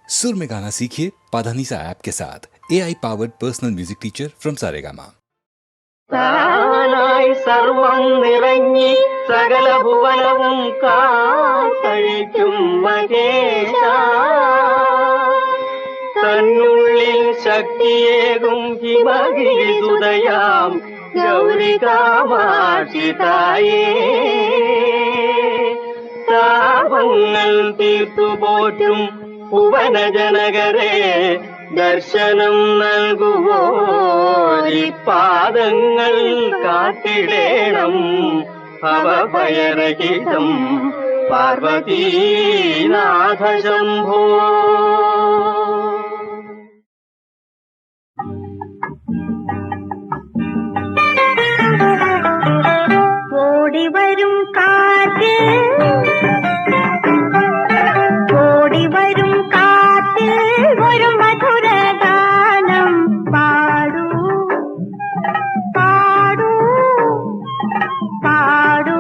सुर में गाना सीखिए पाधानीसा ऐप के साथ AI powered personal music teacher from Saregama. താനായി സർവം നിറഞ്ഞി സകല ഭുവനവും കാത്തഴിക്കും മഹേശ തന്നുള്ളിൽ ശക്തിയേകും ഹിമഗിരിസുതയാം ഗൗരി കാമാക്ഷിതായേ താപങ്ങൾ തീർത്തുപോറ്റും ഭുവനജനകരെ ദർശനം നൽകുവോരി പാദങ്ങൾ കാത്തിടേണം ഭവഭയരഹിതം പാർവതീനാഥ ശംഭോ. ഓടിവരും കാറ്റ് ഓടിവരും കാറ്റ് ഒരു മധുരഗാനം പാടൂ പാടൂ പാടൂ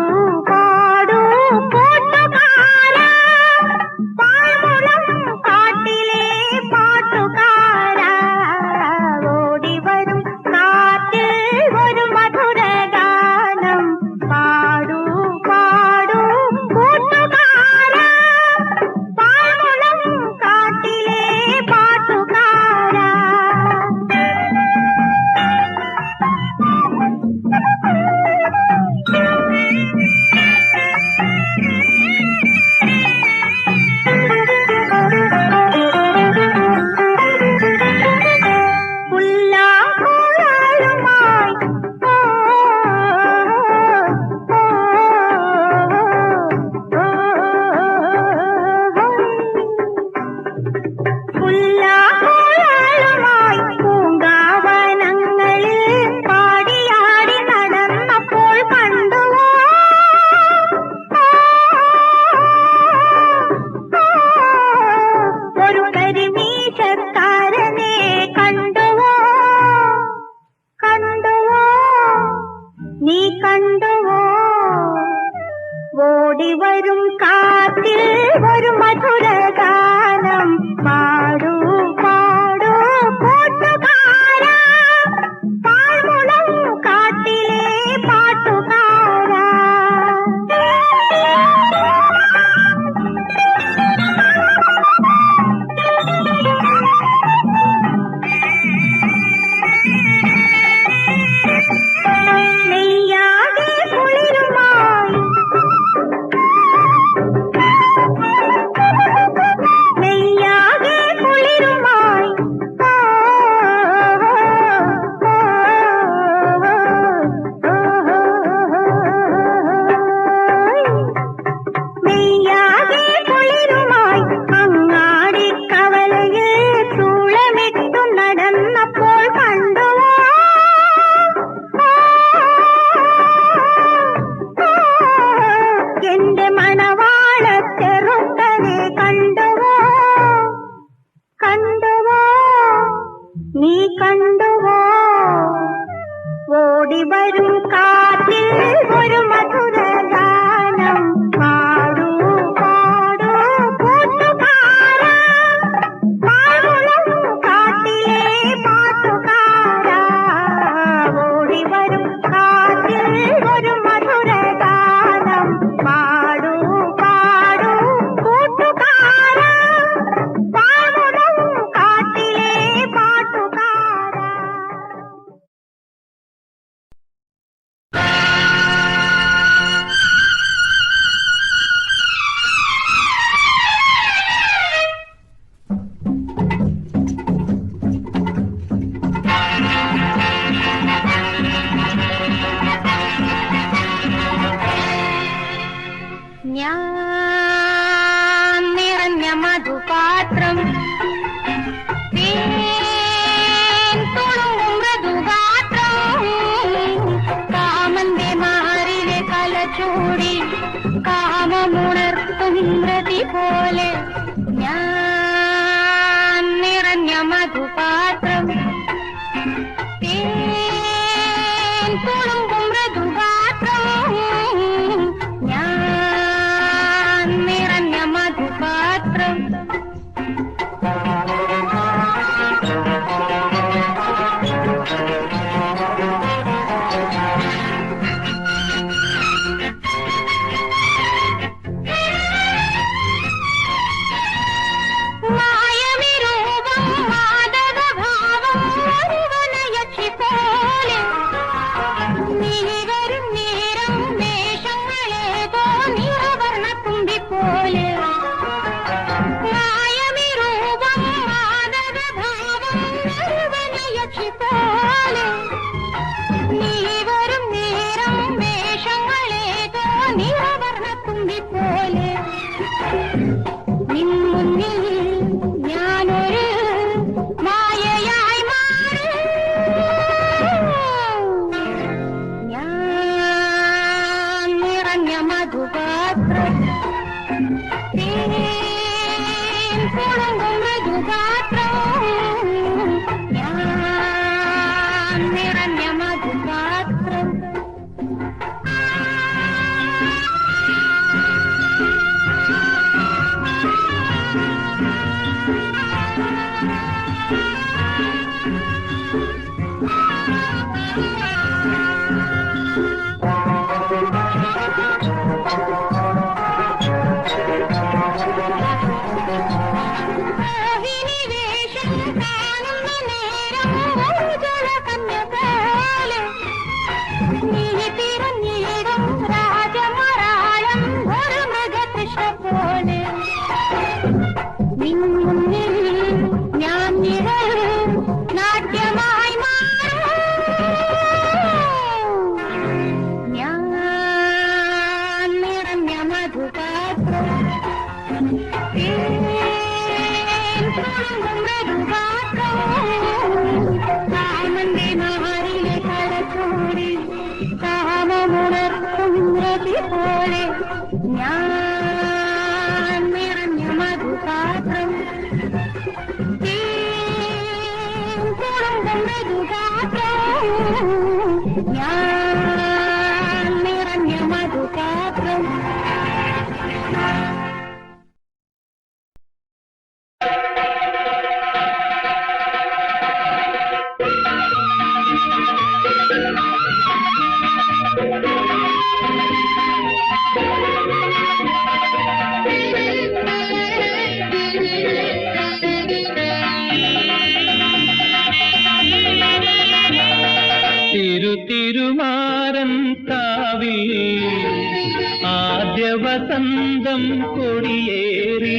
പാടൂ കൂട്ടുകാരാ പാഴ്മുളം കാട്ടിലെ പാട്ടുകാരാ. ഓടിവരും കാറ്റ് ഒരു മധുരഗാനം പാടൂ പാടൂ കൂട്ടുകാരാ പാഴ്മുളം കാട്ടിലെ പാട്ടുകാരാ. പുല്ലാങ്കുഴലുമായി പുല്ലാങ്കുഴലുമായി പൂങ്കാവനങ്ങളിൽ പാടിയാടി നടന്നപ്പോൾ കണ്ടുവോ ഒരു കരിമീശക്കാരനെ കണ്ടുവോ കണ്ടുവോ നീ കണ്ടുവോ. ഓടിവരും കാറ്റിൽ ഒരു മധുരഗാനം പാടൂ പാടൂ കൂട്ടുകാരാ പാഴ്മുളം കാട്ടിലെ പാട്ടുകാരാ. നെയ്യാകെ കുളിരുമായി നെയ്യാകെ കുളിരുമായി നെയ്യാകെ കുളിരുമായി അങ്ങാടി കവലയിൽ ചൂളമിട്ടു നടന്നപ്പോൾ കണ്ടുവോ എന്റെ മണവാളത്തെറുക്കനെ കണ്ടുവോ കണ്ടുവോ നീ കണ്ടുവോ. ഓടിവരും കാറ്റിൽ ഒരു മധുരഗാനം പാടൂ പാടൂ കൂട്ടുകാരാ പാഴ്മുളം കാട്ടിലെ പാട്ടുകാരാ. ഓടിവരും കാറ്റിൽ ഒരു മധുരഗാനം പാടൂ പാടൂ കൂട്ടുകാരാ പാഴ്മുളം കാട്ടിലെ പാട്ടുകാരാ. ഞാൻ നിറഞ്ഞ മധുപാത്രം തേൻ തുളുമ്പും മൃദുഗാത്രം കാമന്റെ മാറിലെ കലചൂടി കാമമുണർത്തും മൃതി പോലെ ഞാൻ നിറഞ്ഞ മധുപാത്രം തേൻ തുളുമ്പും മൃദുഗാത്രം ഞാൻ നിറഞ്ഞ മധുപാത്രം. മധുപാത്രം ഞാൻ നിറഞ്ഞ മധുപാത്രം പോലെ ഞാൻ നിറഞ്ഞ മധുപാത്രം കുടുംബം മധുപാത്രം ഞാൻ നിറഞ്ഞ മധുപാത്രം തിരുമാരൻ കാവിൽ ആദ്യ വസന്തം കൊടിയേറി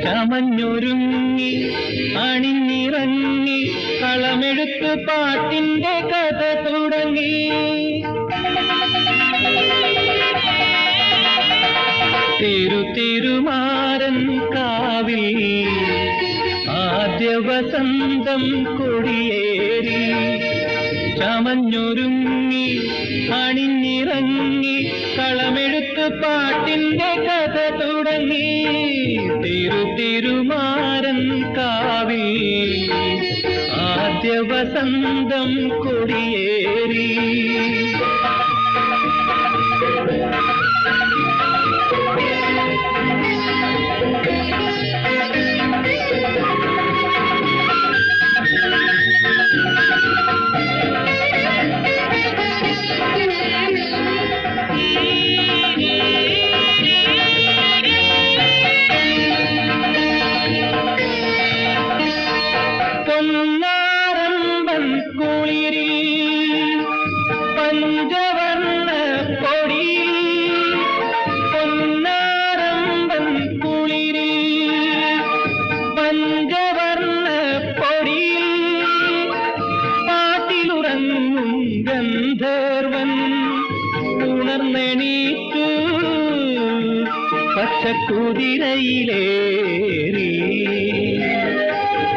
ചമഞ്ഞൊരുങ്ങി അണിഞ്ഞിറങ്ങി കളമെടുത്ത് പാട്ടിന്റെ കഥ തുടങ്ങി. തിരുമാരൻ കാവിൽ ആദ്യ വസന്തം കൊടിയേറി ചമഞ്ഞൊരുങ്ങി അണിഞ്ഞിറങ്ങി കളമെടുത്ത് പാട്ടിന്റെ കഥ തുടങ്ങി. തിരുമാരൻ കാവിൽ ആദ്യ വസന്തം കൊടിയേറി. കുതിരയിലേറി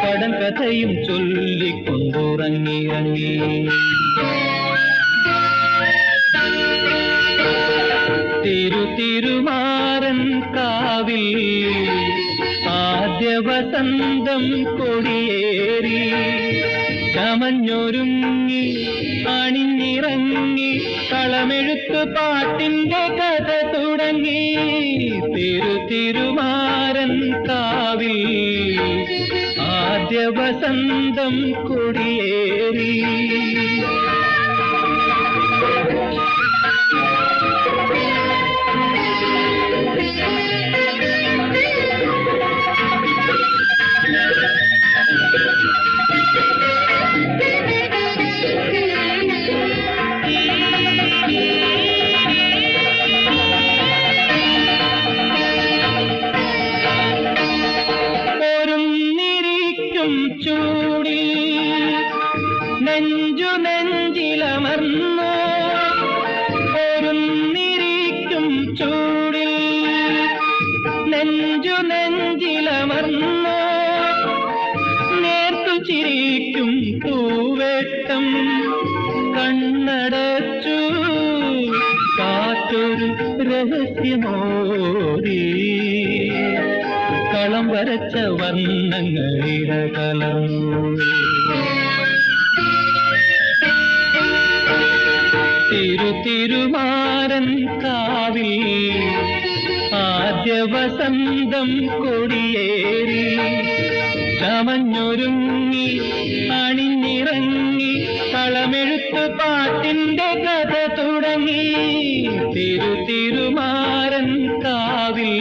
കടങ്കഥയും ചൊല്ലിക്കൊണ്ടുറങ്ങിറങ്ങി. തിരുമാരൻ കാവിൽ ആദ്യ വസന്തം കൊടിയേറി ചമഞ്ഞൊരുങ്ങി അണിഞ്ഞിറങ്ങി കളമെടുത്ത് പാട്ടിന്റെ കഥ തുടങ്ങി. തിരുമാരൻ കാവിൽ ആദ്യ വസന്തം കൊടിയേറി. നെഞ്ചിലമർന്നോ ഒരുന്നിരിക്കും ചൂടിൽ നെഞ്ചിലമർന്നോ നേർത്തു ചിരിക്കും പൂവേട്ടം കണ്ണടച്ചു കാറ്റൊരു രഹസ്യമോടി കളം വരച്ച വർണ്ണങ്ങളിടകലർന്നു. തിരുമാരൻ കാവിൽ ആദ്യ വസന്തം കൊടിയേറി ചമഞ്ഞൊരുങ്ങി അണിഞ്ഞിറങ്ങി കളമെഴുത്ത് പാട്ടിന്റെ കഥ തുടങ്ങി. തിരുമാരൻ കാവിൽ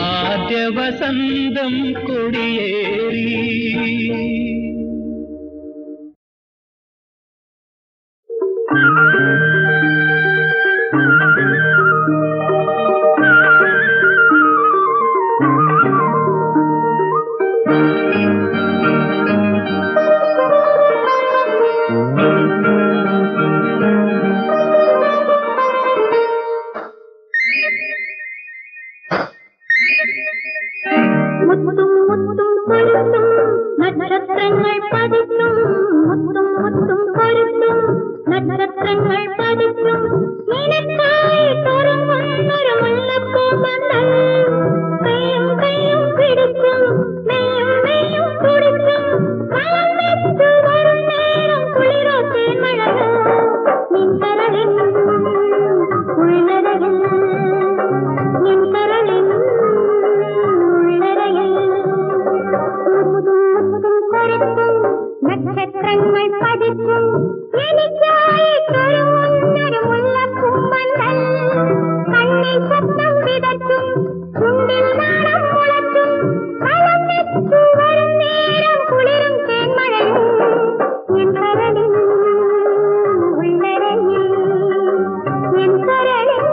ആദ്യ വസന്തം കൊടിയേറി. നക്ഷത്രങ്ങൾ പതിക്കും മുത്തും മുത്തും പൊരുത്തും നക്ഷത്രങ്ങൾ പതിക്കും നിനക്കായി തുറങ്ങുന്നൊരു മുല്ലപ്പൂ മന്ദൽ കയ്യും കയ്യും പിടിക്കും മെയ്യും മെയ്യും കുടിക്കും കളം വെച്ചു വരും നേരം കുളിരോ തേന്മഴയോ നിൻകരളിൻ ഉള്ളരയിൽ നിൻകരളിൻ ഉള്ളരയിൽ നക്ഷത്രങ്ങൾ പതിക്കും എനിക്കായി തുറങ്ങുന്നൊരു മുല്ലപ്പൂ മന്ദൽ കണ്ണിൽ സ്വപ്നം വിതച്ചും ചുണ്ടിൽ നാണം മുളച്ചും കളം വെച്ചു വരും നേരം കുളിരും തേന്മഴയും എൻ കരളിൽ ഉള്ളരയിൽ എൻ കരളിൽ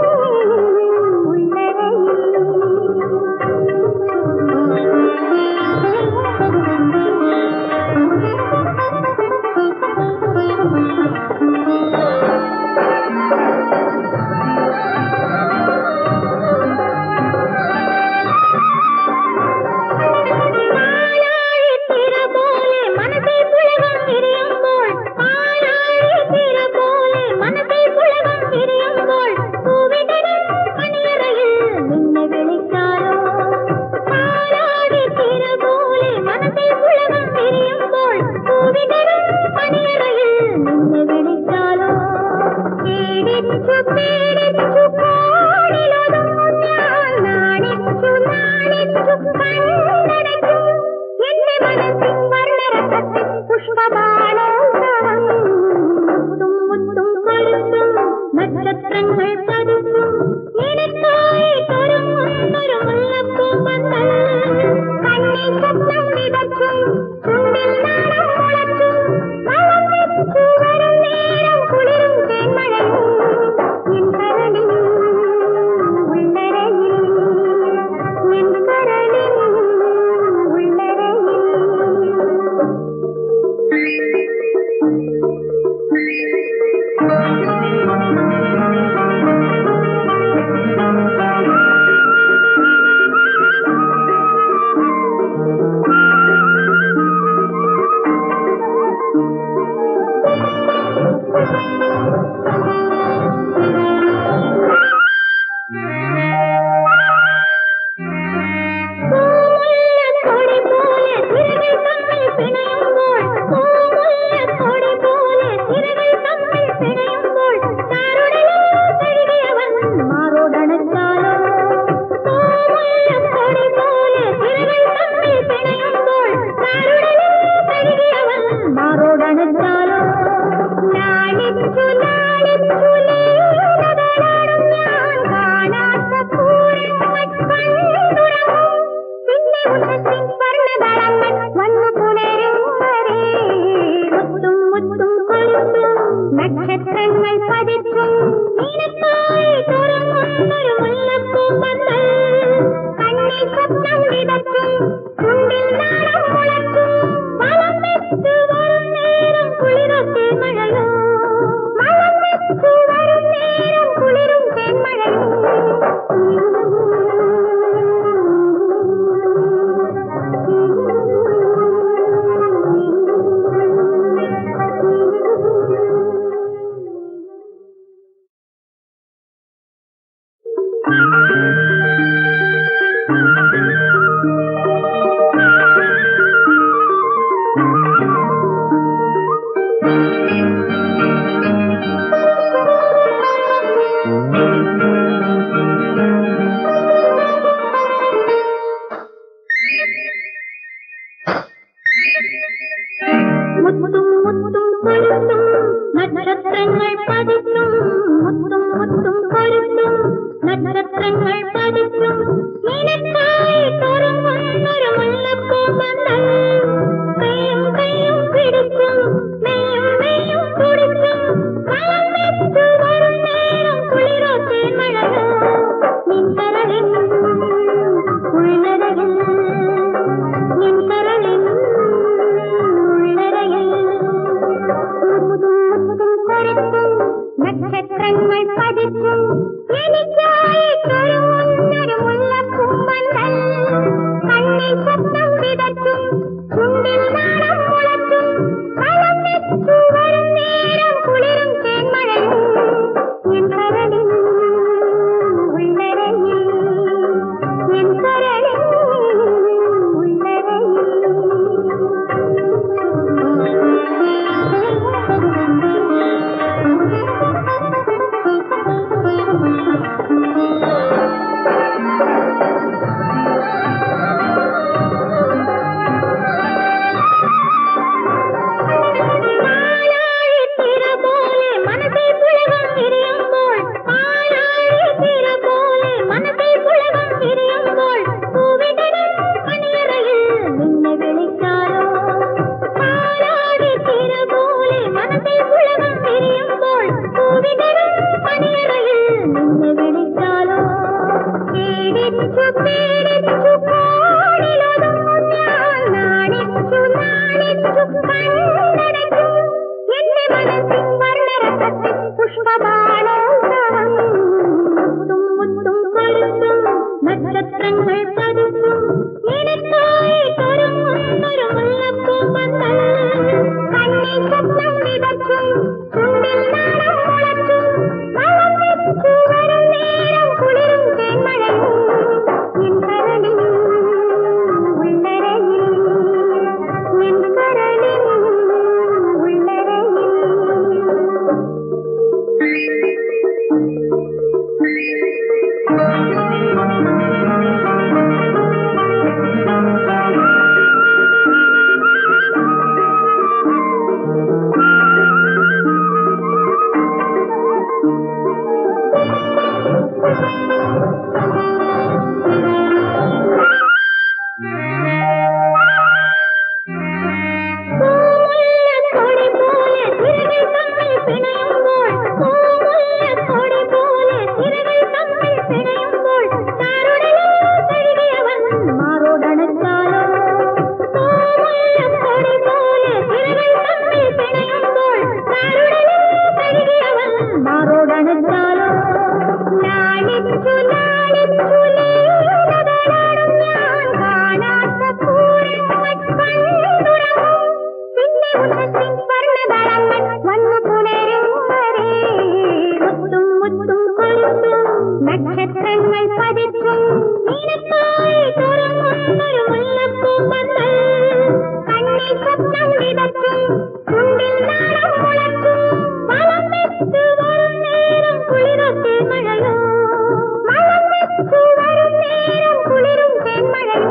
മുത്തും മുത്തും കൊരുത്തും നക്ഷത്രങ്ങൾ പതിത്തും മുത്തും മുത്തും കൊരുത്തും നക്ഷത്രങ്ങൾ പതിത്തും നിനക്കായി തുറന്നൊരു മുല്ലപ്പൂ പന്തൽ കയ്യും കയ്യും പിടിച്ചും നെയ്യും നെയ്യും കുടിച്ചും കളം വെച്ചു വരും നേരം കുളിരോ തേന്മഴയോ നിൻ കരളിൻ ഉള്ളരകിൽ നിൻ കരളിൻ നക്ഷത്രങ്ങൾ പതിച്ചും എനിക്കായി തുറന്നൊരു മുല്ലപ്പൂമ്പന്തൽ കണ്ണിൽ സ്വപ്നം വിതച്ചും ചുണ്ടിൽ നാണം മുളച്ചും കളം വെച്ചു വരും നേരം കുളിരും തേന്മഴയും എൻ കരളിൽ ഉള്ളരയിൽ എൻ കരളിൽ നക്ഷത്രങ്ങൾ പതിച്ചും നിനക്കായി തുറന്നൊരു മുല്ലപ്പൂമ്പന്തൽ കണ്ണിൽ സ്വപ്നം വിതച്ചും ചുണ്ടിൽ നാണം മുളച്ചും കളം വെച്ചു വരും നേരം കുളിരും തേന്മഴയും എൻ കരളിൽ ഉള്ളരയിൽ എൻ കരളിൽ ഉള്ളരയിൽ നക്ഷത്രങ്ങൾ പതിച്ചും നിനക്കായി തുറന്നൊരു മുല്ലപ്പൂമ്പന്തൽ കണ്ണിൽ സ്വപ്നം വിതച്ചും ചുണ്ടിൽ നാണം മുളച്ചും കളം വെച്ചു വരും നേരം കുളിരോ തേന്മഴയോ കളം വെച്ചു വരും നേരം കുളിരും തേന്മഴയോ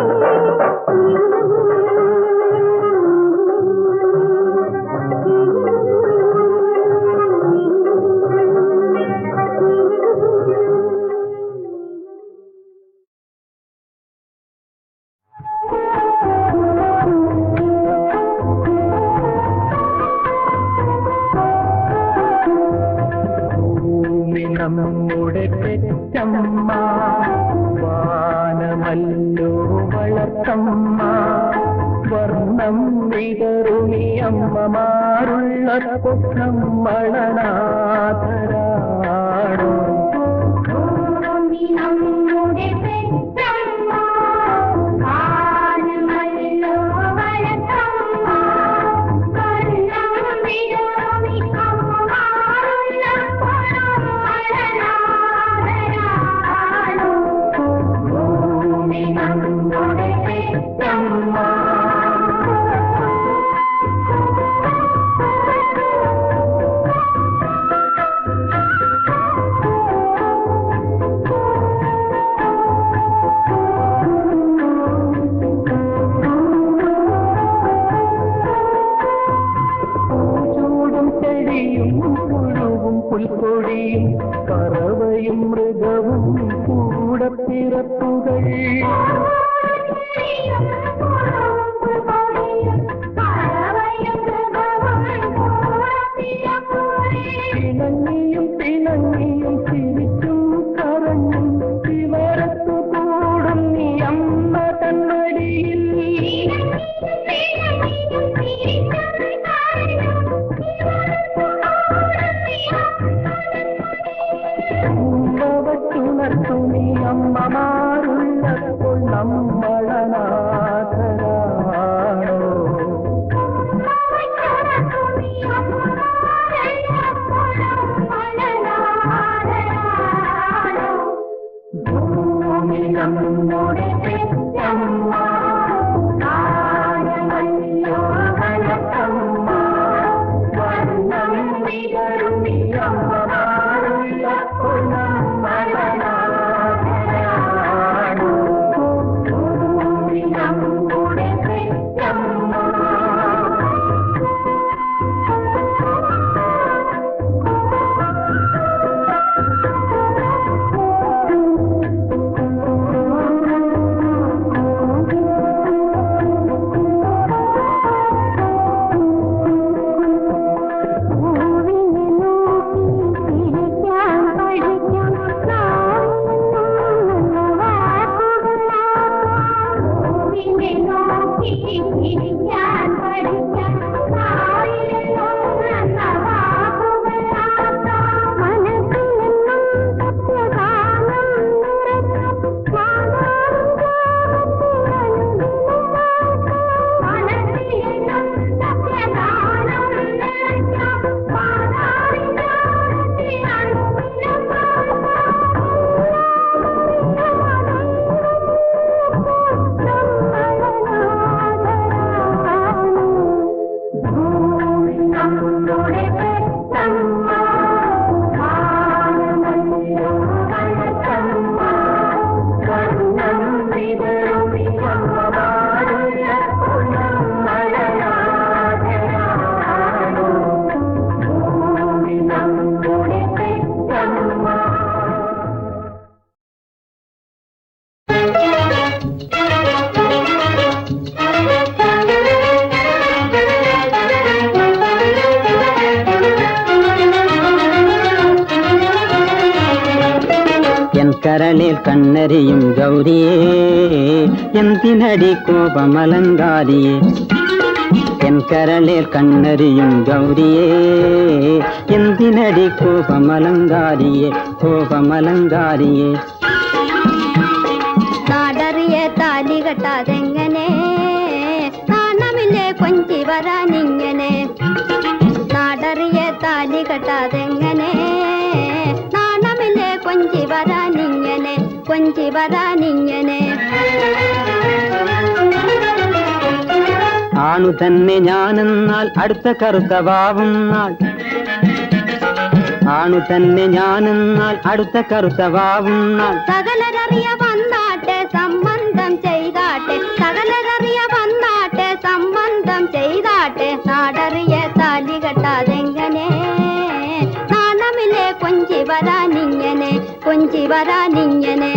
നമ്മുടെ പെറ്റമ്മ വാനമല്ലോ വളർത്തമ്മ വർണ്ണം വിതറുമി അമ്മമാരുള്ള നമ്മളനാഥരാണോ നമ്മുടെ പെറ്റമ്മ വാനമല്ലോ വളർത്തമ്മ വർണ്ണം വിതറുമി അമ്മമാരുള്ള നമ്മുടെ പെറ്റമ്മ പുൽക്കൊടിയും പറവയും മൃഗവും കൂടപ്പിറപ്പുകൾ പിണങ്ങിയും പിണങ്ങിയും ചിരിച്ചും കരഞ്ഞും ശിവരത്തു കൂടും നീ അമ്മ തന്മടിയിൽ ഉള്ളവച്ചുണർത്തു നീ അമ്മമാരുള്ളപ്പോൾ നമ്മളനാഥരാണോ ഭൂമി നമ്മുടെ പെറ്റമ്മ താരമല്ലോ വഴക്കമ്മ വർണ്ണം വിതറുമി അമ്മമാരുള്ളപ്പോൾ നമ്മളനാഥരാണോ ഭൂമി നമ്മുടെ പെറ്റമ്മ കരളിൽ കണ്ണരിയും ഗൗരിയേ എന്തിനടി കോപമലങ്കാരിയേ എൻ കരളിൽ കണ്ണരിയും ഗൗരിയേ എന്തിനടി കോപമലങ്കാരിയേ കോപമലങ്കാരിയേ നാടറിയ താലി കെട്ടാതെങ്ങനെ നാണമില്ലേ കൊഞ്ചി വരാനിങ്ങനെ നാടറിയ താലി കെട്ടാതെങ്ങനെ നാണമില്ലേ കൊഞ്ചി വരാനിങ്ങനെ കൊഞ്ചി വരാനിങ്ങനെ ആണു തന്നെ ഞാനെന്നാൽ അടുത്ത കറുത്ത വാവും നാൾ ആണു തന്നെ ഞാനെന്നാൽ അടുത്ത കറുത്ത വാവും നാൾ സകലരറിയ വന്നാട്ടെ സംബന്ധം ചെയ്താട്ടെ സകലരറിയ വന്നാട്ടെ സംബന്ധം ചെയ്താട്ടെ നാടറിയ താലി കെട്ടാതെങ്ങനെ നാണമില്ലേ കൊഞ്ചി വരാനിങ്ങനെ കൊഞ്ചി വരാനിങ്ങനെ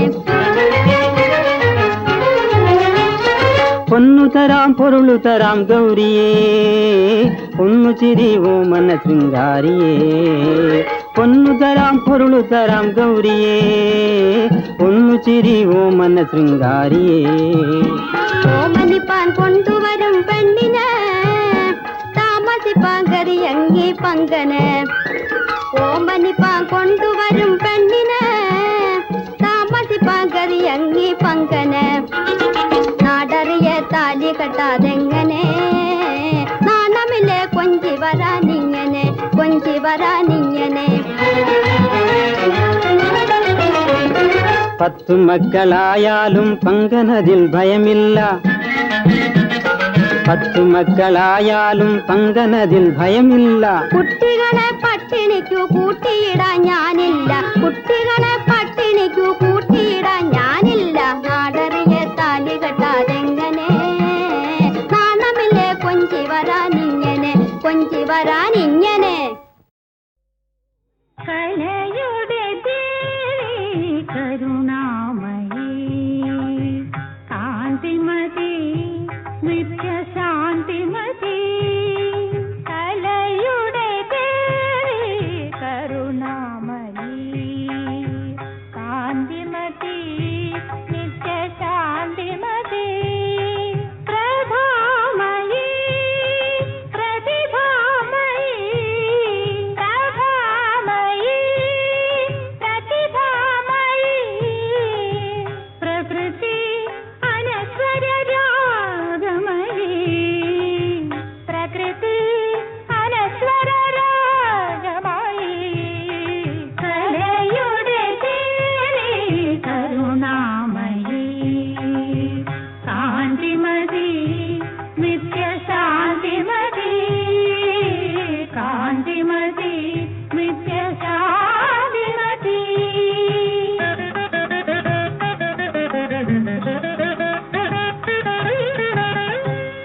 പൊന്നു തരാം പൊരുളു തരാം ഗൗരിയേ പൊന്നു ചിരി ഓമന ശൃംഗാരിയേ പൊന്നു തരാം പൊരുളു തരാം ഗൗരിയേ പൊന്നു ചിരി ഓമന ശൃംഗാരിയേ ഓമനിപ്പാൻ കൊണ്ടുവരും പെണ്ണിന് താമസിപ്പാൻ കരിയങ്കി പങ്കന് ഓമനിപ്പാൻ കൊണ്ടുവരും പെണ്ണിന് താമസിപ്പാൻ കരിയങ്കി പങ്കന് നാടറിയ താലി കെട്ടാതെങ്ങനെ നാണമില്ലേ കൊഞ്ചി വരാനിങ്ങനെ കൊഞ്ചി വരാനിങ്ങനെ പത്തു മക്കളായാലും പങ്കനതിൽ ഭയമില്ല പത്തു മക്കളായാലും പങ്കനതിൽ ഭയമില്ല കുട്ടികളെ പട്ടിണിക്കു കൂട്ടിയിടാൻ ഞാനില്ല കുട്ടികളെ പട്ടിണിക്കു കൂട്ടിയിടാൻ ഞാനില്ല നാടറിയ താലി കെട്ടാതെങ്ങനെ നാണമില്ലേ കൊഞ്ചി വരാനിങ്ങനെ കൊഞ്ചി വരാനിങ്ങനെ കലയുടെ ദേവി കരുണാമയീ കാന്തിമതി നിത്യശാന്തിമതി കലയുടെ ദേവി കരുണാമയീ കാന്തിമതി നിത്യശാന്തിമതി പ്രഭാമയീ പ്രതിഭാമയീ പ്രഭാമയീ പ്രതിഭാമയീ പ്രകൃതി അനശ്വര രാഗമയീ പ്രകൃതി അനശ്വര രാഗമയീ കലയുടെ ദേവി കരുണാമയീ കാന്തിമതി നിത്യശാന്തിമതി കാന്തിമതി നിത്യശാന്തിമതി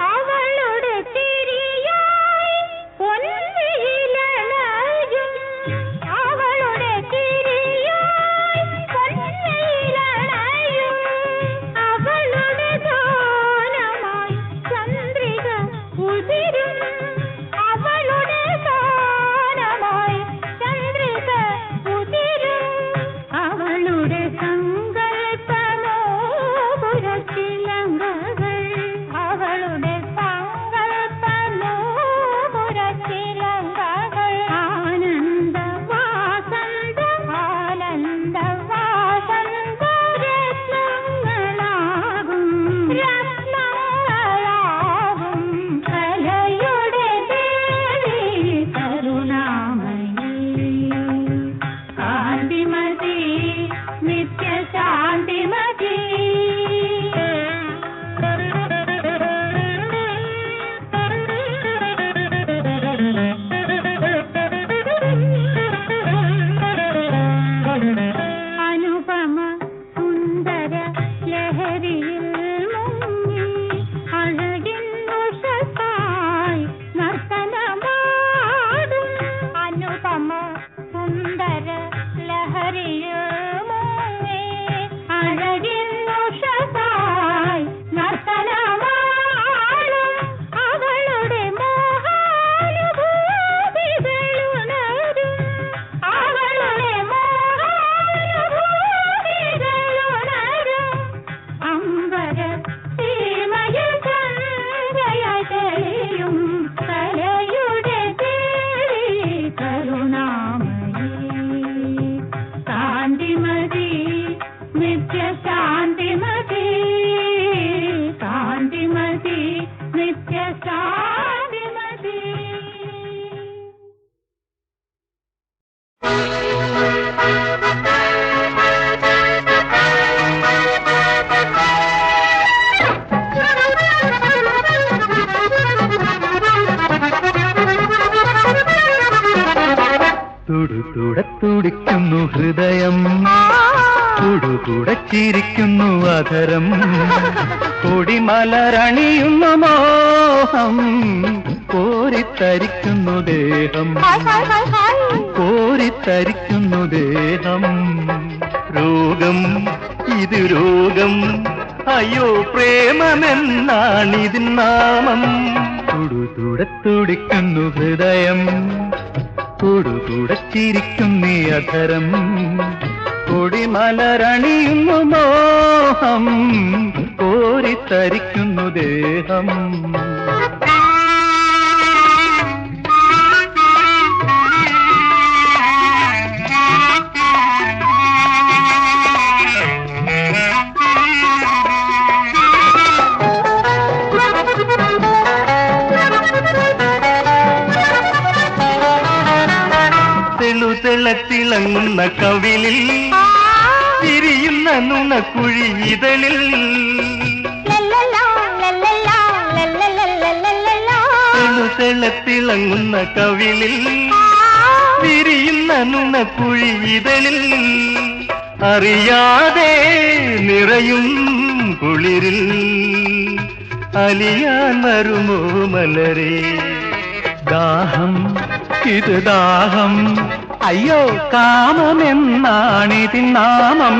അവളുടെ തിരിയായി പൊൻവെയിലണയും അവളുടെ തിരിയായി പൊൻവെയിലണയും അവളുടെ ഗാനമായി ചന്ദ്രിക ഉതിരും അവളുടെ ഗാനമായി ചന്ദ്രിക ഉതിരും അവളുടെ സങ്കൽപ്പനോപുരച്ചിലങ്കകൾ അവളുടെ സങ്കൽപ്പനോപുരച്ചിലങ്കകൾ ആനന്ദവാസന്ത ആനന്ദവാസന്ത രത്നങ്ങളാകും രത്നങ്ങളാകും കലയുടെ ദേവി കരുണാമയീ കാന്തിമതി നിത്യശാന്തിമതി അനുപമ സുന്ദര ലഹരിയിൽ മുങ്ങി അഴകിൻ ഉഷസായി നർത്തനമാടും അനുപമ സുന്ദര ലഹരിയിൽ മുങ്ങി അഴകിൻ ഉഷസായി നർത്തനമാടും അവളുടെ മോഹാനുഭൂതികളുണരും അവളുടെ മോഹാനുഭൂതികളുണരും അമ്പര സീമയിൽ ചന്ദ്രയായി തെളിയും കലയുടെ ദേവി കരുണാമയീ കാന്തിമതി നിത്യശാന്തിമതി കാന്തിമതി നിത്യശാന്തിമതി തുടുതുടത്തുടിക്കുന്നു ഹൃദയം തുടുതുടച്ചിരിക്കുന്നു അധരം കൊടിമലരണിയുന്നു മോഹം കോരിത്തരിക്കുന്നു ദേഹം കോരിത്തരിക്കുന്നു ദേഹം രോഗം ഇത് രോഗം അയ്യോ പ്രേമമെന്നാണിതിൻ നാമം തുടുതുടത്തുടിക്കുന്നു ഹൃദയം തുടുതുടച്ചിരിക്കുന്നീ അധരം കൊടിമലരണിയുന്നു മോഹം കോരിത്തരിക്കുന്നു ദേഹം തിളങ്ങുന്ന കവിളിൽ തിരിയുന്ന നുണക്കുഴി ഇതളിൽ തിളങ്ങുന്ന കവിളിൽ തിരിയുന്ന നുണക്കുഴി ഇതളിൽ അറിയാതെ നിറയും കുളിരിൽ അലിയാൻ വരുമോ മലരേ ദാഹം ഇത് ദാഹം അയ്യോ കാമമെന്നാണിതിൻ നാമം.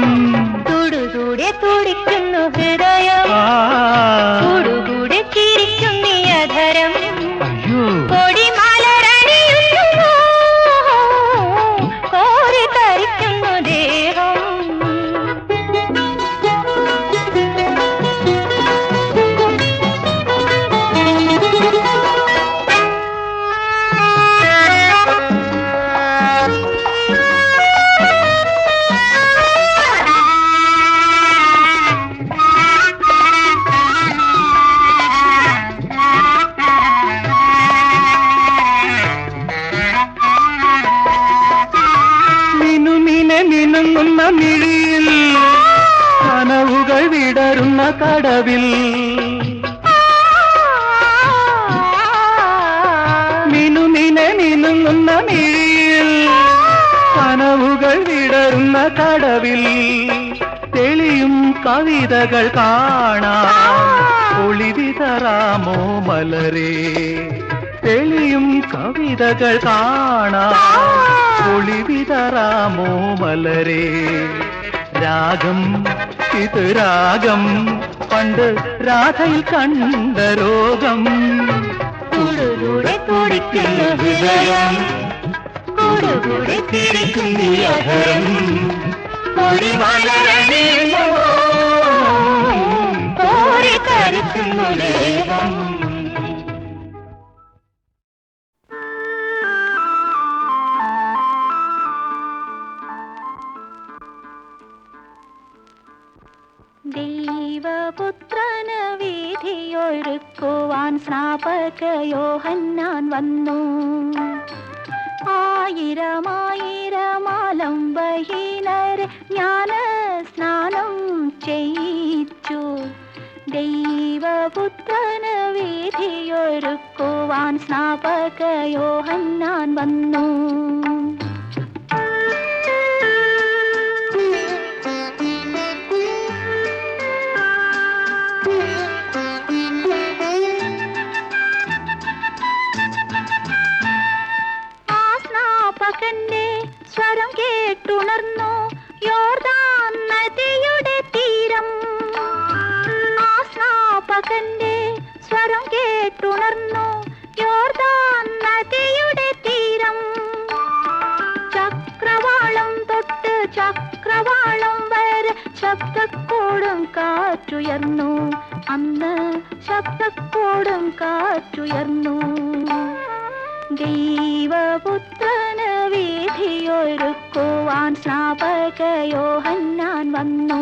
തുടുകൂടെ തുടിക്കുന്നു ഹൃദയം, കൂടുകൂടെ ചിരിക്കുന്നു അധരം. അയ്യോ കൊടിമലരണിയുന്നു, കോരി തരിക്കുന്നു ദേഹം. മിനുങ്ങുന്ന മിഴിയിൽ കനവുകൾ വിടരുന്ന കടവിൽ. മിനുങ്ങുന്ന മിഴിയിൽ കനവുകൾ വിടരുന്ന കടവിൽ. തെളിയും കവിതകൾ കാണാം ഒളിവിതറാമോ മലരേ. തെളിയും കവിതകൾ കാണാം ഒളിവിതറാമോ മലരേ. രാഗം ഇത് രാഗം, പണ്ട് രാധയിൽ കണ്ട രോഗം. കൂടുകൂടെ തുടിക്കുന്നു ഹൃദയം, കൂടുകൂടെ ചിരിക്കുന്നു അധരം. കൊടിമലരണിയുന്നു, കോരി തരിക്കുന്നു ദേഹം. ദൈവപുത്രന് വീഥിയൊരുക്കുവാൻ സ്നാപക യോഹന്നാൻ വന്നു. ആയിരമായിരമാലംബഹീനരെ ജ്ഞാന സ്നാനം ചെയ്യിച്ചു. ദൈവപുത്രന് വീഥിയൊരുക്കുവാൻ സ്നാപക യോഹന്നാൻ വന്നു. സ്വരം കേട്ടുണർന്നു യോർദാൻ നദിയുടെ തീരം. ആസ്നാപകന്റെ സ്വരം കേട്ടുണർന്നു യോർദാൻ നദിയുടെ തീരം. ചക്രവാളം തൊട്ട് ചക്രവാളം വരെ ശബ്ദക്കോടും കാറ്റുയർന്നു. അന്ന് ശബ്ദക്കോടും കാറ്റുയർന്നു. ദൈവപുത്രന് വീഥിയൊരുക്കുവാൻ സ്നാപക യോഹന്നാൻ വന്നു.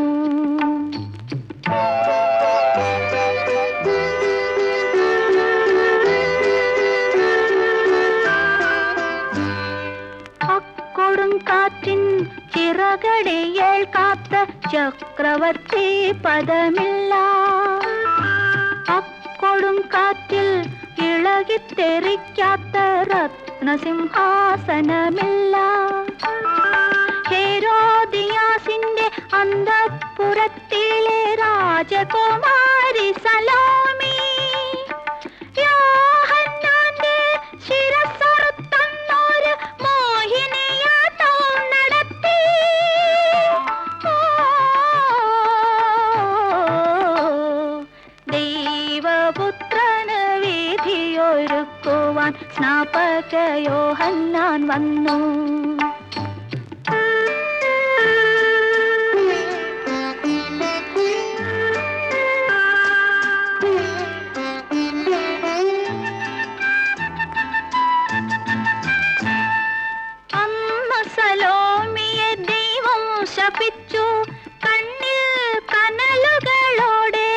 അക്കൊടുങ്കാറ്റിൻ ചിറകടിയേൽ കാത്ത ചക്രവർത്തി പദമില്ല. അക്കൊടുങ്കാറ്റിൽ ഇളകിത്തെറിക്കാത്ത രത്നസിംഹാസനമില്ല. ഹെരോദിയാസിന്റെ അന്തഃപുരത്തിലെ രാജകുമാരി സലോമി യോഹന്നാന്റെ ശിരസ്സറുത്തന്നൊരു മോഹിനിയാട്ടം നടത്തി. ദൈവപുത്രന് വീഥിയൊരുക്കുവാൻ സ്നാപക യോഹന്നാൻ വന്നു. അന്ന് സലോമിയെ ദൈവം ശപിച്ചു കണ്ണിൽ കനലുകളോടെ.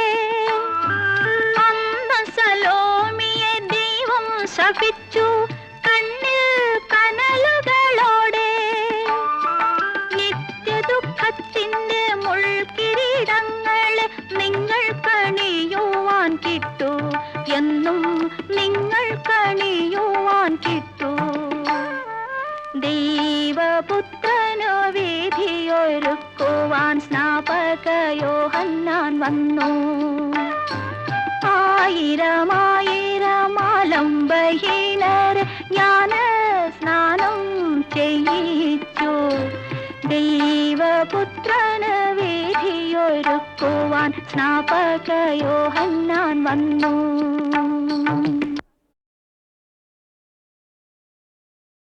അന്ന് സലോമിയെ ദൈവം ശപിച്ചു കണ്ണിൽ കനലുകളോടെ. നിത്യദുഃഖത്തിന്റെ മുൾക്കിരീടങ്ങളെ നിങ്ങൾ കണിയുവാൻ കിട്ടു, എന്നും നിങ്ങൾ കണിയുവാൻ കിട്ടു. ദൈവപുത്രനു വീഥിയൊരുക്കുവാൻ സ്നാപക യോഹന്നാൻ വന്നു. ആയിരമായിരമാലംബഹീനരെ ജ്ഞാന സ്നാനം ചെയ്യി പുത്രന് വീതിയൊരുക്കുവാൻ സ്നാപക യോഹന്നാൻ വന്നു.